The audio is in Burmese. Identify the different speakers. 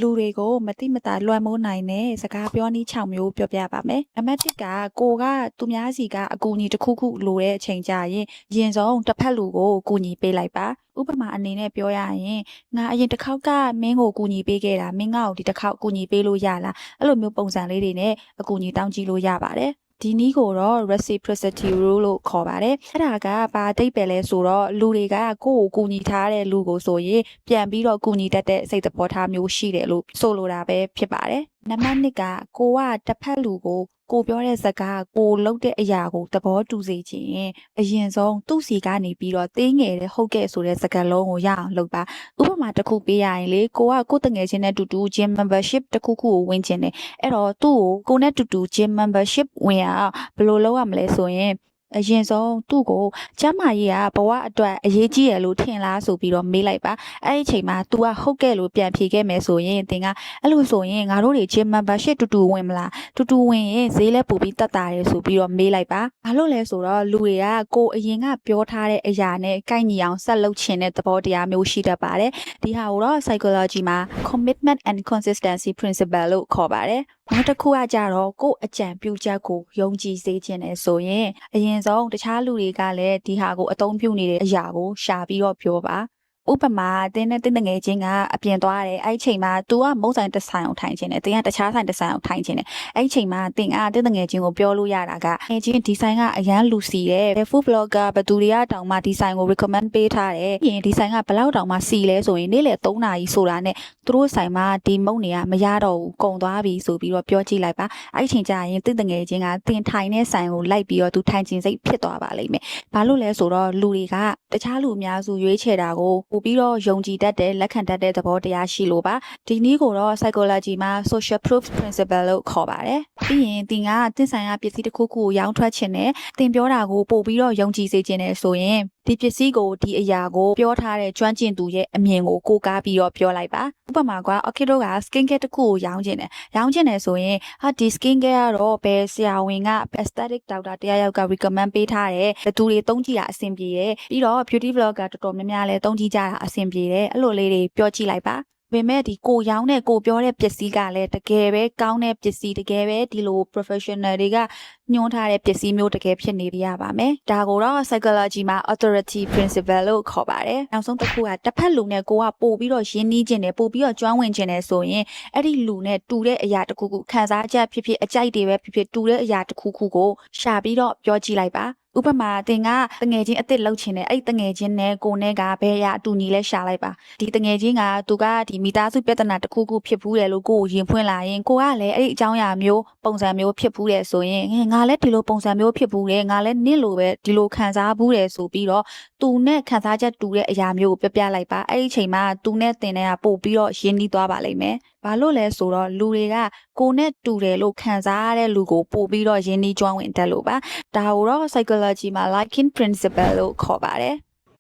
Speaker 1: လူတွေကိုမတိမတာလွှမ်းမိုးနိုင်တဲ့စကားပြောနည်း6မျိုးပြောပြပါမယ်။နံပါတ်1ကကိုကသူများစီကအကူအညီတစ်ခုခုလိုတဲ့အချိန်ကြရင်ရင်ဆုံးတစ်ဖက်လူကိုကူညီပေးလိုက်ပါ။ဥပမာအနေနဲ့ပြောရရင်ငါအရင်တစ်ခေါက်ကမင်းကိုကူညီပေးခဲ့တာမင်းငါ့ကိုဒီတစ်ခေါက်ကူညီပေးလို့ရလား။အဲ့လိုမျိုးပုံစံလေးတွေနဲ့အကူအညီတောင်းကြည့်လို့ရပါတယ်။ဒီနည်းကိုတော့ reciprocity rule လို့ခေါ်ပါတယ်။အဲ့ဒါကဘာအဓိပ္ပာယ်လဲဆိုတော့လူတွေကကိုယ့်ကိုကူညီထားတဲ့လူကိုဆိုရင်ပြန်ပြီးတော့ကူညီတတ်တဲ့စိတ်သဘောထားမျိုးရှိတယ်လို့ဆိုလိုတာပဲဖြစ်ပါတယ်။နံပါတ်2ကကိုကတစ်ဖက်လူကိုပြောတဲ့စကားကိုလုပ်တဲ့အရာကိုသဘောတူစေချင်အရင်ဆုံးသူ့စီကနေပြီးတော့သေးငယ်တဲ့ဟုတ်ကဲ့ဆိုတဲ့စကားလုံးကိုရအောင်လုပ်ပါဥပမာတစ်ခုပေးရရင်လေကိုကကိုတငယ်ချင်းနဲ့တူတူ gym membership တစ်ခုခုကိုဝင်ချင်တယ်အဲ့တော့သူ့ကိုနဲ့တူတူ gym membership ဝင်ရအောင်ဘယ်လိုလုပ်ရမလဲဆိုရင်အရင်ဆုံးသူ့ကိုကျမ်းမာရေးကဘဝအတွက်အရေးကြီးရလို့ထင်လားဆိုပြီးတော့မေးလိုက်ပါအဲ့ဒီအချိန်မှာ तू ကဟုတ်ကဲ့လို့ပြန်ဖြေခဲ့မယ်ဆိုရင်သင်ကအဲ့လိုဆိုရင်ငါတို့တွေ gym membership တူတူဝင်မလားတူတူဝင်ရင်ဈေးလဲပို့ပြီးတက်တာတယ်ဆိုပြီးတော့မေးလိုက်ပါဘာလို့လဲဆိုတော့လူတွေကကိုအရင်ကပြောထားတဲ့အရာနဲ့ကိုက်ညီအောင်ဆက်လုပ်ချင်တဲ့သဘောတရားမျိုးရှိတတ်ပါတယ်ဒီဟာကိုတော့ psychology မှာ commitment and consistency principle လို့ခေါ်ပါတယ်နောက်တစ်ခုကကြတော့ကို့အကြံပြုချက်ကိုယုံကြည်စေခြင်းနဲ့ဆိုရင်အရင်ဆုံးတခြားလူတွေကလည်းဒီဟာကိုအသုံးပြုနေတဲ့အရာကိုရှာပြီးတော့ပြောပါဥပမာတင်းနဲ့တင်းငယ်ချင်းကအပြင်သွားတယ်အဲ့ချိန်မှာ तू ကမုတ်ဆိုင်တစ်ဆိုင်အောင်ထိုင်ခြင်းနဲ့တင်းကတခြားဆိုင်တစ်ဆိုင်အောင်ထိုင်ခြင်းနဲ့အဲ့ချိန်မှာတင်းကတင်းငယ်ချင်းကိုပြောလို့ရတာကငယ်ချင်းဒီဆိုင်ကအရန်လူစီတယ် food blogger ဘသူတွေကတောင်မှဒီဆိုင်ကို recommend ပေးထားတယ်ပြီးရင်ဒီဆိုင်ကဘလောက်တောင်မှစီလဲဆိုရင်နေ့လယ်3နာရီဆိုတာနဲ့သူတို့ဆိုင်မှာဒီမုတ်နေကမရတော့ဘူးကုန်သွားပြီဆိုပြီးတော့ပြောကြည့်လိုက်ပါအဲ့ချိန်ကျရင်တင်းငယ်ချင်းကတင်းထိုင်တဲ့ဆိုင်ကိုလိုက်ပြီးတော့ तू ထိုင်ခြင်းစိတ်ဖြစ်သွားပါလိမ့်မယ်ဘာလို့လဲဆိုတော့လူတွေကတခြားလူအများစုရွေးချယ်တာကိုပို့ပြီးတော့ယုံကြည်တတ်တဲ့လက်ခံတတ်တဲ့သဘောတရားရှိလို့ပါဒီနည်းကိုတော့ psychology မှာ social proof principle လို့ခေါ်ပါတယ်ပြီးရင်သင်ကသင်ဆိုင်ရာပစ္စည်းတစ်ခုခုကိုရောင်းထွက်ခြင်းနဲ့သင်ပြောတာကိုပို့ပြီးတော့ယုံကြည်စေခြင်းနဲ့ဆိုရင်ဒီပစ္စည်းကိုဒီအရာကိုပြောထားတဲ့ကျွမ်းကျင်သူရဲ့အမြင်ကိုကိုးကားပြီးတော့ပြောလိုက်ပါဥပမာက okay တို့က skin care တစ်ခုကိုရောင်းခြင်းတယ်ဆိုရင်ဟာဒီ skin care ကတော့ဘယ်ဆရာဝန်က aesthetic doctor တရားရောက်က recommend ပေးထားတယ်ဘသူတွေသုံးကြည့်တာအဆင်ပြေတယ်ပြီးတော့ beauty blogger တော်တော်များများလည်းသုံးကြည့်ကြတာအဆင်ပြေတယ်အဲ့လိုလေးတွေပြောကြည့်လိုက်ပါပေမဲ့ဒီကိုရောင်းတဲ့ကိုပြောတဲ့ပစ္စည်းကလည်းတကယ်ပဲကောင်းတဲ့ပစ္စည်းတကယ်ပဲဒီလို professional တွေကညွှန်းထားတဲ့ပစ္စည်းမျိုးတကယ်ဖြစ်နေပြရပါမယ်ဒါကိုတော့ psychology မှာ authority principle လို့ခေါ်ပါတယ်နောက်ဆုံးတစ်ခုကတစ်ဖက်လူနဲ့ကိုကပို့ပြီးတော့ရင်းနှီးခြင်းနဲ့ပို့ပြီးတော့ကျွမ်းဝင်ခြင်းနဲ့ဆိုရင်အဲ့ဒီလူနဲ့တူတဲ့အရာတစ်ခုခုခံစားချက်ဖြစ်ဖြစ်အကြိုက်တွေပဲဖြစ်ဖြစ်တူတဲ့အရာတစ်ခုခုကိုရှာပြီးတော့ပြောကြည့်လိုက်ပါဥပမာသင်ကတငယ်ချင်းအစ်စ်လောက်ချင်တယ်အဲ့တငယ်ချင်းနဲ့ကိုနဲ့ကဘယ်အရာအတူညီလဲရှာလိုက်ပါဒီတငယ်ချင်းကသူကဒီမိသားစုပြဿနာတစ်ခုခုဖြစ်ဘူးတယ်လို့ကိုကိုရင်ဖွင့်လာရင်ကိုကလည်းအဲ့ဒီအကြောင်းအရာမျိုးပုံစံမျိုးဖြစ်ဘူးတယ်ဆိုရင်ငါလည်းဒီလိုပုံစံမျိုးဖြစ်ဘူးတယ်ငါလည်းနင့်လိုပဲဒီလိုခံစားဘူးတယ်ဆိုပြီးတော့သူနဲ့ခံစားချက်တူတဲ့အရာမျိုးကိုပြပြလိုက်ပါအဲ့ဒီအချိန်မှာသူနဲ့သင်နဲ့ကပို့ပြီးတော့ရင်းနှီးသွားပါလိမ့်မယ်ဘာလို့လဲဆိုတော့လူတွေကကိုနဲ့တူတယ်လို့ခံစားရတဲ့လူကိုပို့ပြီးတော့ရင်းနှီးကျွမ်းဝင်တတ်လို့ပါဒါကိုတော့ psychology မှာ liking principle လို့ခေါ်ပါတယ်